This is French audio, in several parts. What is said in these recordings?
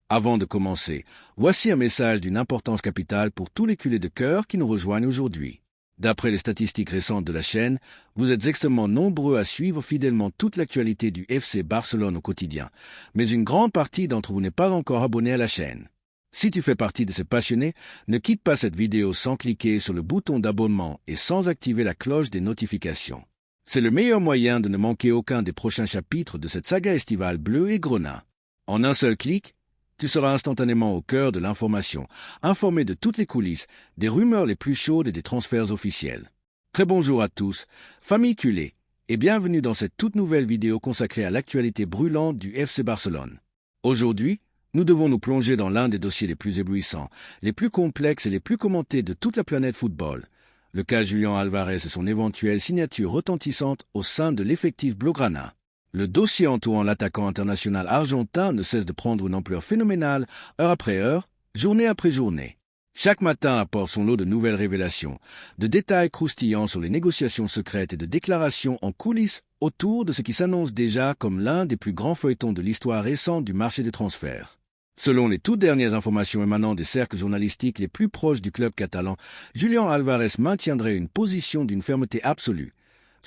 Avant de commencer, voici un message d'une importance capitale pour tous les culés de cœur qui nous rejoignent aujourd'hui. D'après les statistiques récentes de la chaîne, vous êtes extrêmement nombreux à suivre fidèlement toute l'actualité du FC Barcelone au quotidien, mais une grande partie d'entre vous n'est pas encore abonné à la chaîne. Si tu fais partie de ces passionnés, ne quitte pas cette vidéo sans cliquer sur le bouton d'abonnement et sans activer la cloche des notifications. C'est le meilleur moyen de ne manquer aucun des prochains chapitres de cette saga estivale bleue et grenat. En un seul clic, tu seras instantanément au cœur de l'information, informé de toutes les coulisses, des rumeurs les plus chaudes et des transferts officiels. Très bonjour à tous, famille culée, et bienvenue dans cette toute nouvelle vidéo consacrée à l'actualité brûlante du FC Barcelone. Aujourd'hui, nous devons nous plonger dans l'un des dossiers les plus éblouissants, les plus complexes et les plus commentés de toute la planète football. Le cas Julián Álvarez et son éventuelle signature retentissante au sein de l'effectif blaugrana. Le dossier entourant l'attaquant international argentin ne cesse de prendre une ampleur phénoménale, heure après heure, journée après journée. Chaque matin apporte son lot de nouvelles révélations, de détails croustillants sur les négociations secrètes et de déclarations en coulisses autour de ce qui s'annonce déjà comme l'un des plus grands feuilletons de l'histoire récente du marché des transferts. Selon les toutes dernières informations émanant des cercles journalistiques les plus proches du club catalan, Julián Álvarez maintiendrait une position d'une fermeté absolue.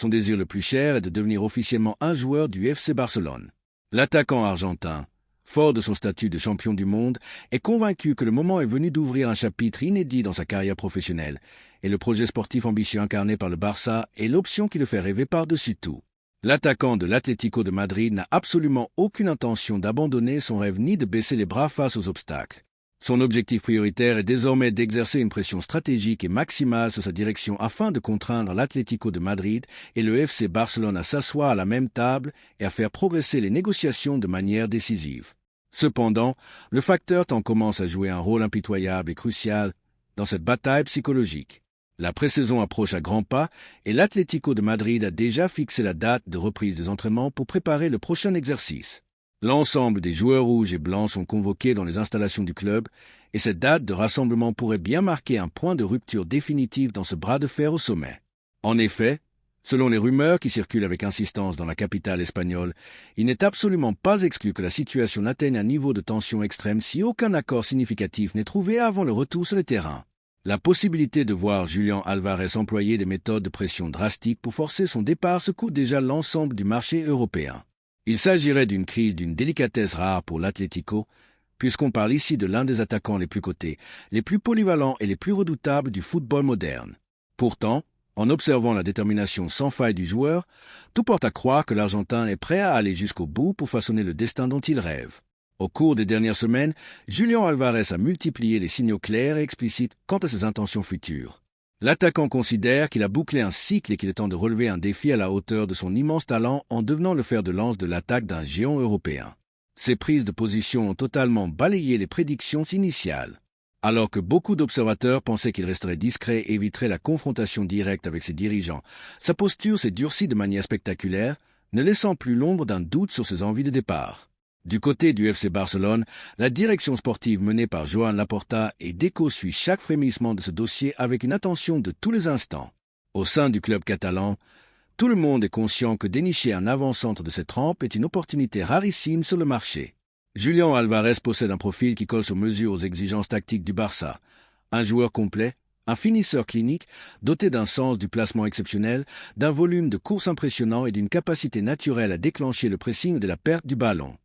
Son désir le plus cher est de devenir officiellement un joueur du FC Barcelone. L'attaquant argentin, fort de son statut de champion du monde, est convaincu que le moment est venu d'ouvrir un chapitre inédit dans sa carrière professionnelle, et le projet sportif ambitieux incarné par le Barça est l'option qui le fait rêver par-dessus tout. L'attaquant de l'Atlético de Madrid n'a absolument aucune intention d'abandonner son rêve ni de baisser les bras face aux obstacles. Son objectif prioritaire est désormais d'exercer une pression stratégique et maximale sur sa direction afin de contraindre l'Atlético de Madrid et le FC Barcelone à s'asseoir à la même table et à faire progresser les négociations de manière décisive. Cependant, le facteur temps commence à jouer un rôle impitoyable et crucial dans cette bataille psychologique. La pré-saison approche à grands pas et l'Atlético de Madrid a déjà fixé la date de reprise des entraînements pour préparer le prochain exercice. L'ensemble des joueurs rouges et blancs sont convoqués dans les installations du club et cette date de rassemblement pourrait bien marquer un point de rupture définitif dans ce bras de fer au sommet. En effet, selon les rumeurs qui circulent avec insistance dans la capitale espagnole, il n'est absolument pas exclu que la situation atteigne un niveau de tension extrême si aucun accord significatif n'est trouvé avant le retour sur le terrain. La possibilité de voir Julián Álvarez employer des méthodes de pression drastiques pour forcer son départ secoue déjà l'ensemble du marché européen. Il s'agirait d'une crise d'une délicatesse rare pour l'Atlético, puisqu'on parle ici de l'un des attaquants les plus cotés, les plus polyvalents et les plus redoutables du football moderne. Pourtant, en observant la détermination sans faille du joueur, tout porte à croire que l'Argentin est prêt à aller jusqu'au bout pour façonner le destin dont il rêve. Au cours des dernières semaines, Julián Álvarez a multiplié les signaux clairs et explicites quant à ses intentions futures. L'attaquant considère qu'il a bouclé un cycle et qu'il est temps de relever un défi à la hauteur de son immense talent en devenant le fer de lance de l'attaque d'un géant européen. Ses prises de position ont totalement balayé les prédictions initiales. Alors que beaucoup d'observateurs pensaient qu'il resterait discret et éviterait la confrontation directe avec ses dirigeants, sa posture s'est durcie de manière spectaculaire, ne laissant plus l'ombre d'un doute sur ses envies de départ. Du côté du FC Barcelone, la direction sportive menée par Joan Laporta et Deco suit chaque frémissement de ce dossier avec une attention de tous les instants. Au sein du club catalan, tout le monde est conscient que dénicher un avant-centre de cette trempe est une opportunité rarissime sur le marché. Julián Álvarez possède un profil qui colle sur mesure aux exigences tactiques du Barça. Un joueur complet, un finisseur clinique, doté d'un sens du placement exceptionnel, d'un volume de course impressionnant et d'une capacité naturelle à déclencher le pressing de la perte du ballon.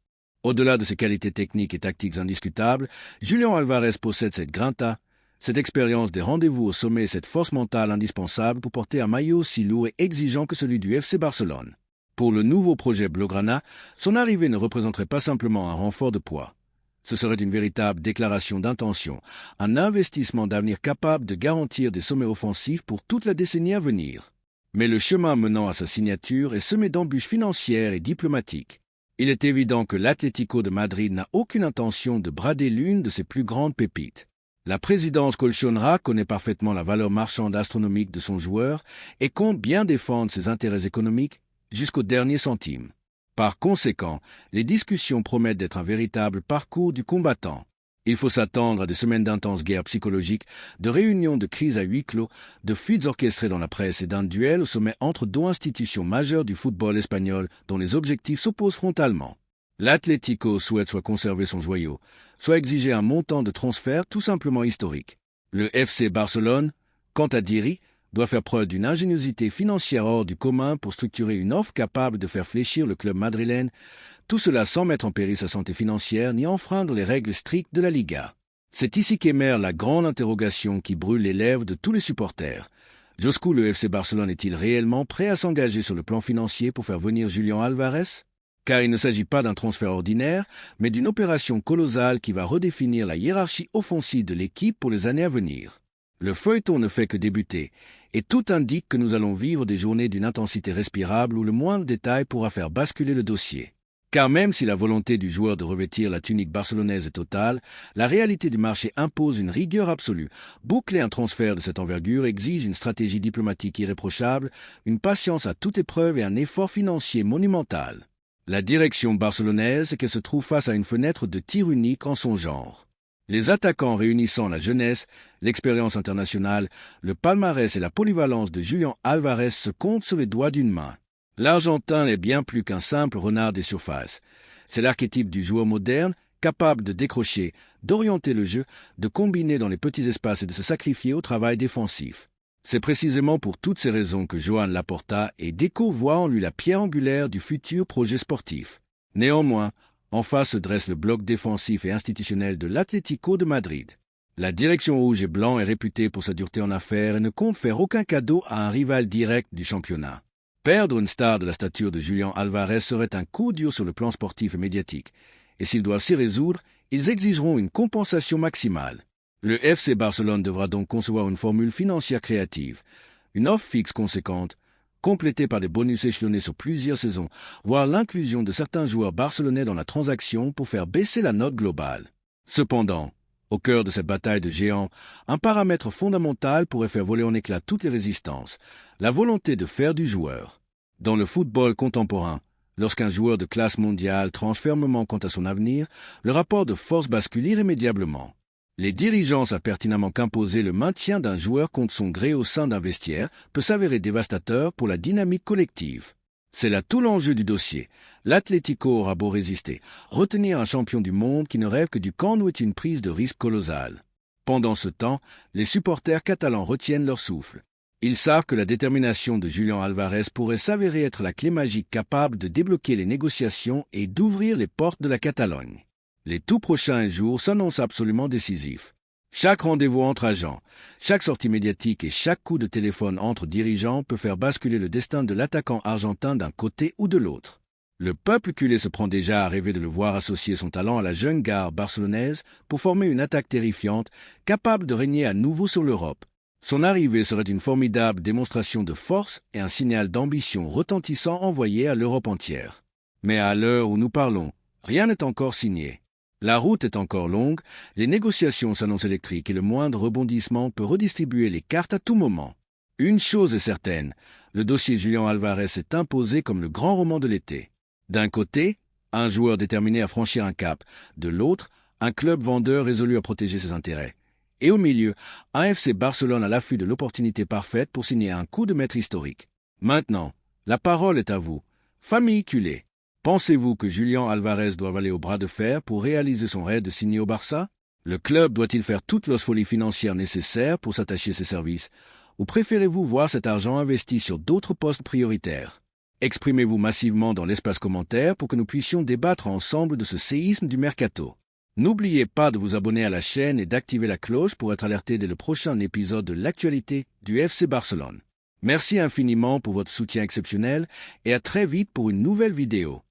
Au-delà de ses qualités techniques et tactiques indiscutables, Julián Álvarez possède cette grinta, cette expérience des rendez-vous au sommet et cette force mentale indispensable pour porter un maillot aussi lourd et exigeant que celui du FC Barcelone. Pour le nouveau projet blaugrana, son arrivée ne représenterait pas simplement un renfort de poids. Ce serait une véritable déclaration d'intention, un investissement d'avenir capable de garantir des sommets offensifs pour toute la décennie à venir. Mais le chemin menant à sa signature est semé d'embûches financières et diplomatiques. Il est évident que l'Atlético de Madrid n'a aucune intention de brader l'une de ses plus grandes pépites. La présidence colchonera connaît parfaitement la valeur marchande astronomique de son joueur et compte bien défendre ses intérêts économiques jusqu'au dernier centime. Par conséquent, les discussions promettent d'être un véritable parcours du combattant. Il faut s'attendre à des semaines d'intenses guerres psychologiques, de réunions de crise à huis clos, de fuites orchestrées dans la presse et d'un duel au sommet entre deux institutions majeures du football espagnol dont les objectifs s'opposent frontalement. L'Atlético souhaite soit conserver son joyau, soit exiger un montant de transfert tout simplement historique. Le FC Barcelone, quant à Diri, doit faire preuve d'une ingéniosité financière hors du commun pour structurer une offre capable de faire fléchir le club madrilène, tout cela sans mettre en péril sa santé financière ni enfreindre les règles strictes de la Liga. C'est ici qu'émerge la grande interrogation qui brûle les lèvres de tous les supporters. Jusqu'où le FC Barcelone est-il réellement prêt à s'engager sur le plan financier pour faire venir Julián Álvarez? Car il ne s'agit pas d'un transfert ordinaire, mais d'une opération colossale qui va redéfinir la hiérarchie offensive de l'équipe pour les années à venir. Le feuilleton ne fait que débuter, et tout indique que nous allons vivre des journées d'une intensité respirable où le moindre détail pourra faire basculer le dossier. Car même si la volonté du joueur de revêtir la tunique barcelonaise est totale, la réalité du marché impose une rigueur absolue. Boucler un transfert de cette envergure exige une stratégie diplomatique irréprochable, une patience à toute épreuve et un effort financier monumental. La direction barcelonaise est qu'elle se trouve face à une fenêtre de tir unique en son genre. Les attaquants réunissant la jeunesse, l'expérience internationale, le palmarès et la polyvalence de Julián Álvarez se comptent sur les doigts d'une main. L'Argentin n'est bien plus qu'un simple renard des surfaces. C'est l'archétype du joueur moderne, capable de décrocher, d'orienter le jeu, de combiner dans les petits espaces et de se sacrifier au travail défensif. C'est précisément pour toutes ces raisons que Joan Laporta et Deco voient en lui la pierre angulaire du futur projet sportif. Néanmoins, en face se dresse le bloc défensif et institutionnel de l'Atlético de Madrid. La direction rouge et blanc est réputée pour sa dureté en affaires et ne compte faire aucun cadeau à un rival direct du championnat. Perdre une star de la stature de Julián Álvarez serait un coup dur sur le plan sportif et médiatique, et s'ils doivent s'y résoudre, ils exigeront une compensation maximale. Le FC Barcelone devra donc concevoir une formule financière créative, une offre fixe conséquente, complétée par des bonus échelonnés sur plusieurs saisons, voire l'inclusion de certains joueurs barcelonais dans la transaction pour faire baisser la note globale. Cependant, au cœur de cette bataille de géants, un paramètre fondamental pourrait faire voler en éclats toutes les résistances, la volonté de faire du joueur. Dans le football contemporain, lorsqu'un joueur de classe mondiale tranche fermement quant à son avenir, le rapport de force bascule irrémédiablement. Les dirigeants savent pertinemment qu'imposer le maintien d'un joueur contre son gré au sein d'un vestiaire peut s'avérer dévastateur pour la dynamique collective. C'est là tout l'enjeu du dossier. L'Atlético aura beau résister, retenir un champion du monde qui ne rêve que du camp où est une prise de risque colossale. Pendant ce temps, les supporters catalans retiennent leur souffle. Ils savent que la détermination de Julián Álvarez pourrait s'avérer être la clé magique capable de débloquer les négociations et d'ouvrir les portes de la Catalogne. Les tout prochains jours s'annoncent absolument décisifs. Chaque rendez-vous entre agents, chaque sortie médiatique et chaque coup de téléphone entre dirigeants peut faire basculer le destin de l'attaquant argentin d'un côté ou de l'autre. Le peuple culé se prend déjà à rêver de le voir associer son talent à la jeune garde barcelonaise pour former une attaque terrifiante, capable de régner à nouveau sur l'Europe. Son arrivée serait une formidable démonstration de force et un signal d'ambition retentissant envoyé à l'Europe entière. Mais à l'heure où nous parlons, rien n'est encore signé. La route est encore longue, les négociations s'annoncent électriques et le moindre rebondissement peut redistribuer les cartes à tout moment. Une chose est certaine, le dossier Julián Álvarez s'est imposé comme le grand roman de l'été. D'un côté, un joueur déterminé à franchir un cap, de l'autre, un club vendeur résolu à protéger ses intérêts. Et au milieu, un FC Barcelone à l'affût de l'opportunité parfaite pour signer un coup de maître historique. Maintenant, la parole est à vous. Famille culée. Pensez-vous que Julián Álvarez doit aller au bras de fer pour réaliser son rêve de signer au Barça? Le club doit-il faire toute l'osfolie financière nécessaire pour s'attacher ses services? Ou préférez-vous voir cet argent investi sur d'autres postes prioritaires? Exprimez-vous massivement dans l'espace commentaire pour que nous puissions débattre ensemble de ce séisme du mercato. N'oubliez pas de vous abonner à la chaîne et d'activer la cloche pour être alerté dès le prochain épisode de l'actualité du FC Barcelone. Merci infiniment pour votre soutien exceptionnel et à très vite pour une nouvelle vidéo.